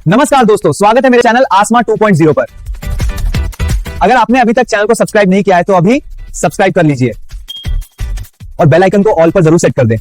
नमस्कार दोस्तों, स्वागत है मेरे चैनल आसमा 2.0 पर। अगर आपने अभी तक चैनल को सब्सक्राइब नहीं किया है तो अभी सब्सक्राइब कर लीजिए और बेल आइकन को ऑल पर जरूर सेट कर दें।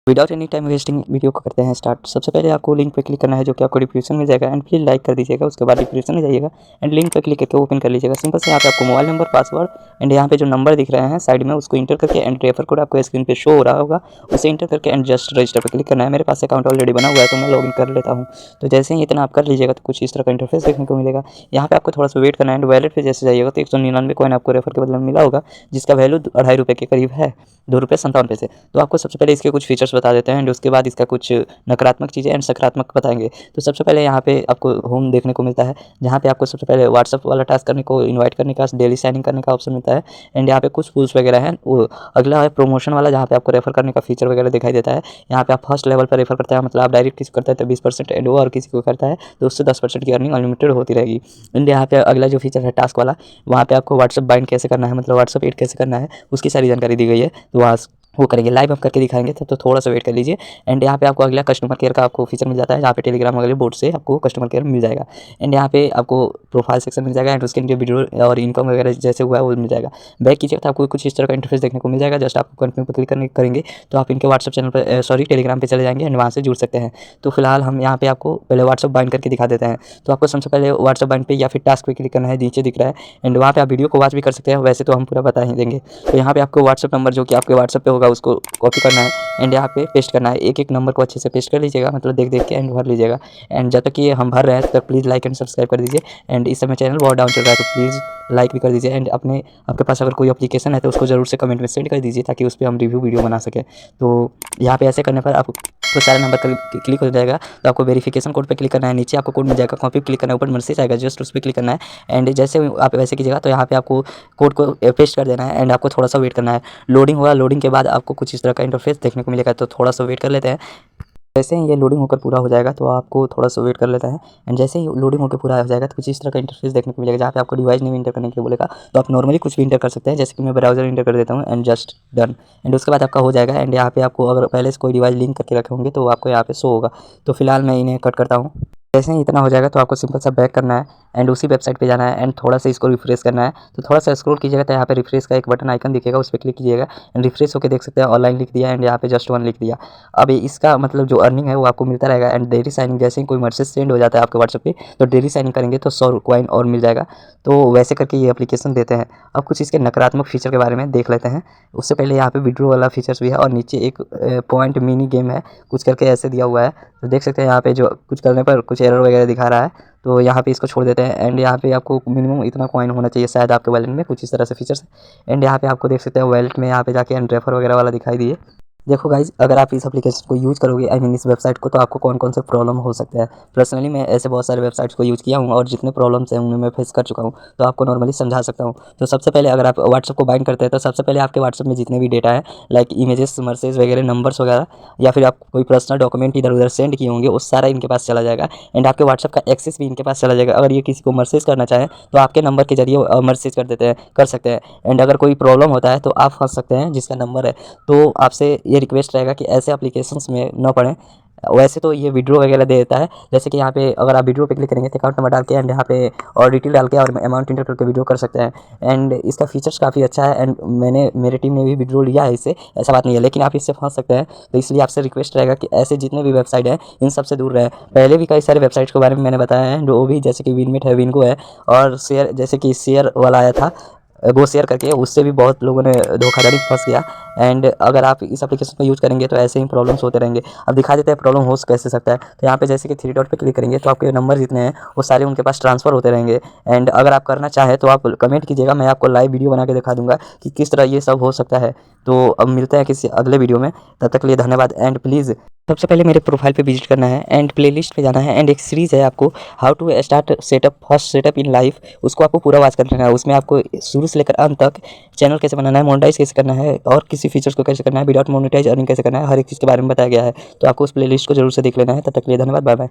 Without any time wasting video को करते हैं स्टार्ट। सबसे पहले आपको लिंक पे क्लिक करना है जो कि आपको डिस्क्रिप्शन में जाएगा एंड प्लीज लाइक कर दीजिएगा। उसके बाद डिस्क्रिप्शन में जाइएगा एंड लिंक पे क्लिक करके ओपन कर लीजिएगा। सिंपल से यहाँ पे आपको मोबाइल नंबर, पासवर्ड एंड यहाँ पे जो नंबर दिख रहे हैं साइड में उसको इंटर करके एंड रेफर कोड आपको स्क्रीन पे शो हो रहा होगा, उसे इंटर करके एंड जस्ट रजिस्टर पर क्लिक करना है। मेरे पास अकाउंट ऑलरेडी बना हुआ है तो मैं लॉगिन कर लेता हूँ। तो जैसे ही इतना आप कर लीजिएगा तो कुछ इस तरह का इंटरफेस देखने को मिलेगा। यहाँ पे आपको थोड़ा सा वेट करना है एंड वैलेट पे जैसे जाइएगा तो 199 कॉइन आपको रेफर के बदले में मिला होगा, जिसका वैल्यू 2.5 रुपये के करीब है, ₹2.57। तो आपको सबसे पहले इसके कुछ फीचर्स बता देते हैं एंड उसके बाद इसका कुछ नकारात्मक चीज़ें एंड सकारात्मक बताएंगे। तो सबसे पहले यहाँ पे आपको होम देखने को मिलता है, जहाँ पे आपको सबसे पहले व्हाट्सअप वाला टास्क करने को, इनवाइट करने का, डेली साइनिंग करने का ऑप्शन मिलता है एंड यहाँ पे कुछ टूल्स वगैरह हैं। वो अगला है प्रमोशन वाला, जहाँ पे आपको रेफर करने का फीचर वगैरह दिखाई देता है। यहाँ पे आप फर्स्ट लेवल पर रेफर करते हैं, मतलब आप डायरेक्ट किसी को करते हैं तो 20% एंड वो और किसी को करता है तो उससे 10% की अर्निंग अनलिमिटेड होती रहेगी। एंड यहाँ पे अगला जो फीचर है टास्क वाला, वहाँ पे आपको व्हाट्सअप बाइंड कैसे करना है, मतलब व्हाट्सअप एड कैसे करना है, उसकी सारी जानकारी दी गई है। तो वहाँ वो करेंगे, लाइव हम करके दिखाएंगे तब तो थोड़ा सा वेट कर लीजिए। एंड यहाँ पे आपको अगला कस्टमर केयर का आपको फीचर मिल जाता है, जहाँ पे टेलीग्राम अगले बोर्ड से आपको कस्टमर केयर मिल जाएगा। एंड यहाँ पे आपको प्रोफाइल सेक्शन मिल जाएगा एंड उसके नीचे वीडियो और इनकम वगैरह जैसे हुआ है वो मिल जाएगा। बैक कीजिएगा तो आपको कुछ इस तरह का इंटरफेस देखने को मिल जाएगा। जस्ट आपको कंटिन्यू पर क्लिक करेंगे तो आप इनके व्हाट्सअप चैनल पर टेलीग्राम पर चले जाएंगे एंड वहाँ से जुड़ सकते हैं। तो फिलहाल हम यहाँ पे आपको पहले व्हाट्सअप बाइंड करके दिखा देते हैं। तो आपको सबसे पहले व्हाट्सअप बाइंड पे या फिर टास्क पे क्लिक करना है, नीचे दिख रहा है एंड वहाँ पे आप वीडियो को वॉच भी कर सकते हैं, वैसे तो हम पूरा बता ही देंगे। तो यहाँ पे आपको व्हाट्सअप नंबर जो कि आपके व्हाट्सअप पे होगा उसको कॉपी करना है एंड यहाँ पे पेस्ट करना है। एक एक नंबर को अच्छे से पेस्ट कर लीजिएगा, मतलब देख के एंड भर लीजिएगा। एंड जब तक ये हम भर रहे हैं तब प्लीज़ लाइक एंड सब्सक्राइब कर दीजिए। एंड इस समय चैनल बहुत डाउन चल रहा है तो प्लीज़ लाइक भी कर दीजिए एंड आपके पास अगर कोई एप्लीकेशन है तो उसको जरूर से कमेंट में सेंड कर दीजिए ताकि उस पर हम रिव्यू वीडियो बना सकें। तो यहाँ पे ऐसे करने पर आपको तो सारा नंबर क्लिक हो जाएगा। तो आपको वेरिफिकेशन कोड पे क्लिक करना है, नीचे आपको कोड मिल जाएगा, कॉपी क्लिक करना है, ऊपर मैसेज आएगा, जस्ट उस पर क्लिक करना है। एंड जैसे आप वैसे कीजिएगा तो यहाँ पे आपको कोड को पेस्ट कर देना है एंड आपको थोड़ा सा वेट करना है। लोडिंग होगा, लोडिंग के बाद आपको कुछ इस तरह का इंटरफेस देखने को मिलेगा, तो थोड़ा सा वेट कर लेते हैं। जैसे ही ये लोडिंग होकर पूरा हो जाएगा तो आपको थोड़ा सा वेट कर लेता है एंड जैसे ही लोडिंग होकर पूरा हो जाएगा तो कुछ इस तरह का इंटरफेस देखने को मिलेगा, जहाँ पे आपको डिवाइस नेम इंटर करने के लिए बोलेगा। तो आप नॉर्मली कुछ भी इंटर कर सकते हैं, जैसे कि मैं ब्राउजर इंटर कर देता हूँ एंड जस्ट डन। एंड उसके बाद आपका हो जाएगा एंड यहाँ पे आपको अगर पहले से कोई डिवाइस लिंक करके रखे होंगे तो आपको यहाँ पे शो होगा। तो फिलहाल मैं इन्हें कट करता हूँ। जैसे ही इतना हो जाएगा तो आपको सिंपल सा बैक करना है एंड उसी वेबसाइट पे जाना है एंड थोड़ा सा इसको रिफ्रेश करना है। तो थोड़ा सा स्क्रॉल कीजिएगा तो यहाँ पे रिफ्रेश का एक बटन आइकन दिखेगा, उस पर क्लिक कीजिएगा एंड रिफ्रेश होकर देख सकते हैं ऑनलाइन लिख दिया एंड यहाँ पे जस्ट 1 लिख दिया। अब इसका मतलब जो अर्निंग है वो आपको मिलता रहेगा एंड डेली साइनिंग, जैसे ही कोई मैसेज सेंड हो जाता है आपके व्हाट्सएप पे तो डेली साइनिंग करेंगे तो 100 कॉइन और मिल जाएगा। तो वैसे करके ये एप्लीकेशन देते हैं। अब कुछ इसके नकारात्मक फीचर के बारे में देख लेते हैं। उससे पहले यहाँ पे विड्रो वाला फीचर्स भी है और नीचे एक पॉइंट मिनी गेम है, कुछ करके ऐसे दिया हुआ है। तो देख सकते हैं यहाँ पे जो कुछ करने पर कुछ एरर वगैरह दिखा रहा है, तो यहाँ पे इसको छोड़ देते हैं। एंड यहाँ पे आपको मिनिमम इतना कॉइन होना चाहिए शायद आपके वैलेट में, कुछ इस तरह से फीचर्स। एंड यहाँ पे आपको देख सकते हैं वैलेट में यहाँ पे जाके एंड रेफर वगैरह वाला दिखाई दिए। देखो गाइज, अगर आप इस एप्लीकेशन को यूज़ करोगे, आई मीन इस वेबसाइट को, तो आपको कौन कौन से प्रॉब्लम हो सकते हैं। पर्सनली मैं ऐसे बहुत सारे वेबसाइट्स को यूज़ किया हूँ और जितने प्रॉब्लम्स हैं उन्हें मैं फेस कर चुका हूँ, तो आपको नॉर्मली समझा सकता हूँ। तो सबसे पहले अगर आप व्हाट्सअप को बाइंड करते हैं तो सबसे पहले आपके व्हाट्सअप में जितने भी डेटा है, लाइक इमेजेस, मैसेज वगैरह, नंबर्स वगैरह, या फिर आप कोई पर्सनल डॉक्यूमेंट इधर उधर सेंड किए होंगे, वो सारा इनके पास चला जाएगा एंड आपके व्हाट्सअप का एक्सेस भी इनके पास चला जाएगा। अगर ये किसी को मैसेज करना चाहें तो आपके नंबर के जरिए मैसेज कर सकते हैं। एंड अगर कोई प्रॉब्लम होता है तो आप फंस सकते हैं जिसका नंबर है। तो आपसे ये रिक्वेस्ट रहेगा कि ऐसे एप्लीकेशंस में न पड़ें। वैसे तो ये विड्रो वगैरह दे देता है, जैसे कि यहाँ पे अगर आप विड्रो पे क्लिक करेंगे तो अकाउंट नंबर डाल के एंड यहाँ पे और डिटेल डाल के और अमाउंट इंटर करके विड्रो कर सकते हैं। एंड इसका फीचर्स काफ़ी अच्छा है एंड मेरे टीम ने भी विड्रो लिया है इससे, ऐसा बात नहीं है, लेकिन आप इससे फंस सकते हैं। तो इसलिए आपसे रिक्वेस्ट रहेगा कि ऐसे जितने भी वेबसाइट हैं इन सबसे दूर रहें। पहले भी कई सारे वेबसाइट्स के बारे में मैंने बताया है, जो भी जैसे कि विनमिट है, विनगो है, और शेयर, जैसे कि शेयर वाला आया था गो शेयर करके, उससे भी बहुत लोगों ने धोखाधड़ी फंस गया। एंड अगर आप इस एप्लीकेशन को यूज़ करेंगे तो ऐसे ही प्रॉब्लम्स होते रहेंगे। अब दिखा देते हैं प्रॉब्लम हो कैसे सकता है। तो यहाँ पे जैसे कि 3 डॉट पे क्लिक करेंगे तो आपके नंबर जितने हैं वो सारे उनके पास ट्रांसफ़र होते रहेंगे। एंड अगर आप करना चाहें तो आप कमेंट कीजिएगा, मैं आपको लाइव वीडियो बना के दिखा दूँगा कि किस तरह ये सब हो सकता है। तो अब मिलते हैं किसी अगले वीडियो में, तब तक के लिए धन्यवाद। एंड प्लीज़ सबसे पहले मेरे प्रोफाइल पे विजिट करना है एंड प्लेलिस्ट पे जाना है एंड एक सीरीज़ है आपको how to start setup, first setup in life, उसको आपको पूरा वॉच करना है। उसमें आपको शुरू से लेकर अंत तक चैनल कैसे बनाना है, मोनेटाइज कैसे करना है और किसी फीचर्स को कैसे करना है, विदाउट मोनेटाइज अर्निंग कैसे करना है, हर एक चीज़ के बारे में बताया गया है। तो आपको उस प्लेलिस्ट को जरूर से देख लेना है। तब तक के लिए धन्यवाद, बाय बाय।